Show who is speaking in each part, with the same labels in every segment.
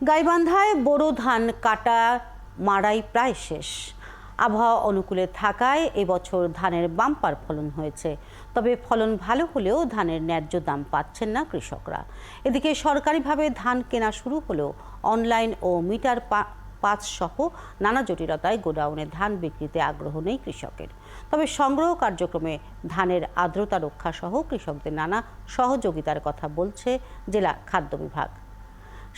Speaker 1: গাইবান্ধায় বোরো ধান কাটা মাড়াই প্রায় শেষ। আবহাওয়া অনুকূলে থাকায় এবছর ধানের বাম্পার ফলন হয়েছে। তবে ফলন ভালো হলেও ধানের ন্যায্য দাম পাচ্ছেন না কৃষকরা। এদিকে সরকারিভাবে ধান কেনা শুরু হলেও অনলাইন ও মিটার পাঁচ সহ নানা জটিলতায় গোডাউনে ধান বিক্রিতে আগ্রহ নেই কৃষকের। তবে সংগ্রহ কার্যক্রমে ধানের আর্দ্রতা রক্ষা সহ কৃষকদের নানা সহযোগিতার কথা বলছে জেলা খাদ্য বিভাগ।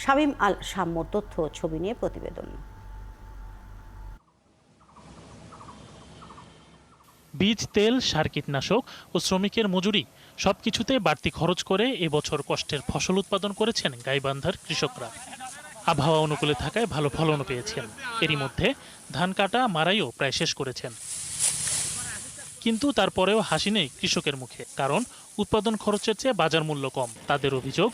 Speaker 1: শামীম আল সাম্যর তথ্য ছবি নিয়ে প্রতিবেদন।
Speaker 2: বীজ, তেল, সার, কীটনাশক ও শ্রমিকের মজুরি সবকিছুতে বাড়তি খরচ করে এবছর কষ্টের ফসল উৎপাদন করেছেন গাইবান্ধার কৃষকরা। আবহাওয়া অনুকূলে থাকায় ভালো ফলনও পেয়েছেন। এরই মধ্যে ধান কাটা মাড়াইও প্রায় শেষ করেছেন। কিন্তু তারপরেও হাসি নেই কৃষকের মুখে, কারণ উৎপাদন খরচের চেয়ে বাজার মূল্য কম। তাদের অভিযোগ,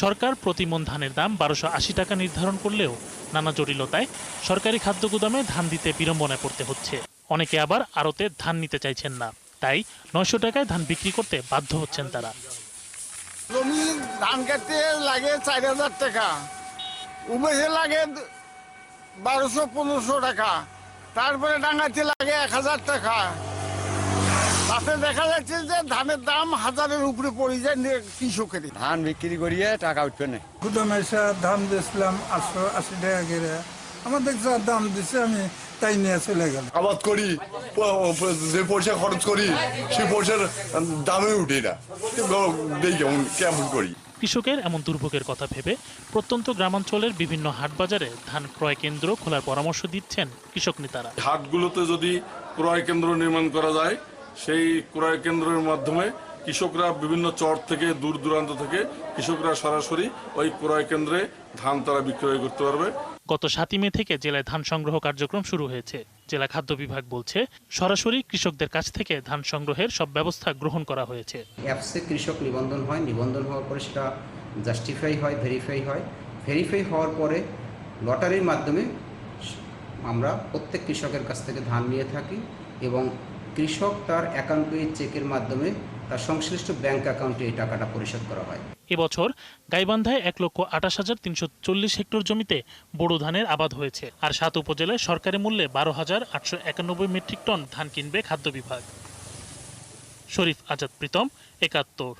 Speaker 2: সরকার প্রতি মণ ধানের দাম 1280 টাকা নির্ধারণ করলেও নানা জটিলতায় সরকারি খাদ্য গুদামে ধান দিতে বিড়ম্বনায় পড়তে হচ্ছে। অনেকে আবার আড়তে ধান নিতে চাইছেন না, তাই 900 টাকায় ধান বিক্রি করতে বাধ্য হচ্ছেন তারা।
Speaker 3: জমি ধান কাটতে লাগে 4000 টাকা, উমেশে লাগে 1200-1500 টাকা, তারপরে ডাঙ্গাতে লাগে 1000 টাকা। তাতে দেখা যাচ্ছে যে ধানের দাম 1000-এর উপরে পড়ে যায় কৃষকের।
Speaker 4: ধান বিক্রি করিয়ে টাকা উঠবে না।
Speaker 5: গুদামে এসে ধান দিয়েছিলাম 880 টাকা করে, আমাদের যা দাম দিছে আমি তাই নিয়ে চলে গেল।
Speaker 6: আবাদ করি, যে পয়সা খরচ করি সেই পয়সার দামে উঠে না, কেমন করি।
Speaker 2: কৃষকের এমন দুর্ভোগের কথা ভেবে প্রত্যন্ত গ্রামাঞ্চলের বিভিন্ন হাট বাজারে ধান ক্রয় কেন্দ্র খোলার পরামর্শ দিচ্ছেন কৃষক নেতারা।
Speaker 6: হাটগুলোতে যদি ক্রয় কেন্দ্র নির্মাণ করা যায়, সেই ক্রয় কেন্দ্রের মাধ্যমে কৃষকরা বিভিন্ন চর থেকে দূর দূরান্ত থেকে কৃষকরা সরাসরি ওই ক্রয় কেন্দ্রে ধান তারা বিক্রয় করতে পারবে।
Speaker 2: গত 7 মে থেকে জেলায় ধান সংগ্রহ কার্যক্রম শুরু হয়েছে। জেলা খাদ্য বিভাগ বলছে, সরাসরি কৃষকদের কাছ থেকে ধান সংগ্রহের সব ব্যবস্থা গ্রহণ করা হয়েছে।
Speaker 7: অ্যাপসে কৃষক নিবন্ধন হয়, নিবন্ধন হওয়ার পরে সেটা জাস্টিফাই হয়, ভেরিফাই হওয়ার পরে লটারির মাধ্যমে আমরা প্রত্যেক কৃষকের কাছ থেকে ধান নিয়ে থাকি এবং কৃষক তার অ্যাকাউন্টে চেকের মাধ্যমে তার সংশ্লিষ্ট ব্যাংক অ্যাকাউন্টে এই টাকাটা পরিশোধ করা হয়।
Speaker 2: এবছর গাইবান্ধায় 1,28,340 হেক্টর জমিতে বোরো ধানের আবাদ হয়েছে। আর 7 উপজেলায় সরকারি মূল্যে 12,891 মেট্রিক টন ধান কিনবে খাদ্য বিভাগ। শরীফ আজাদ প্রীতম, 71।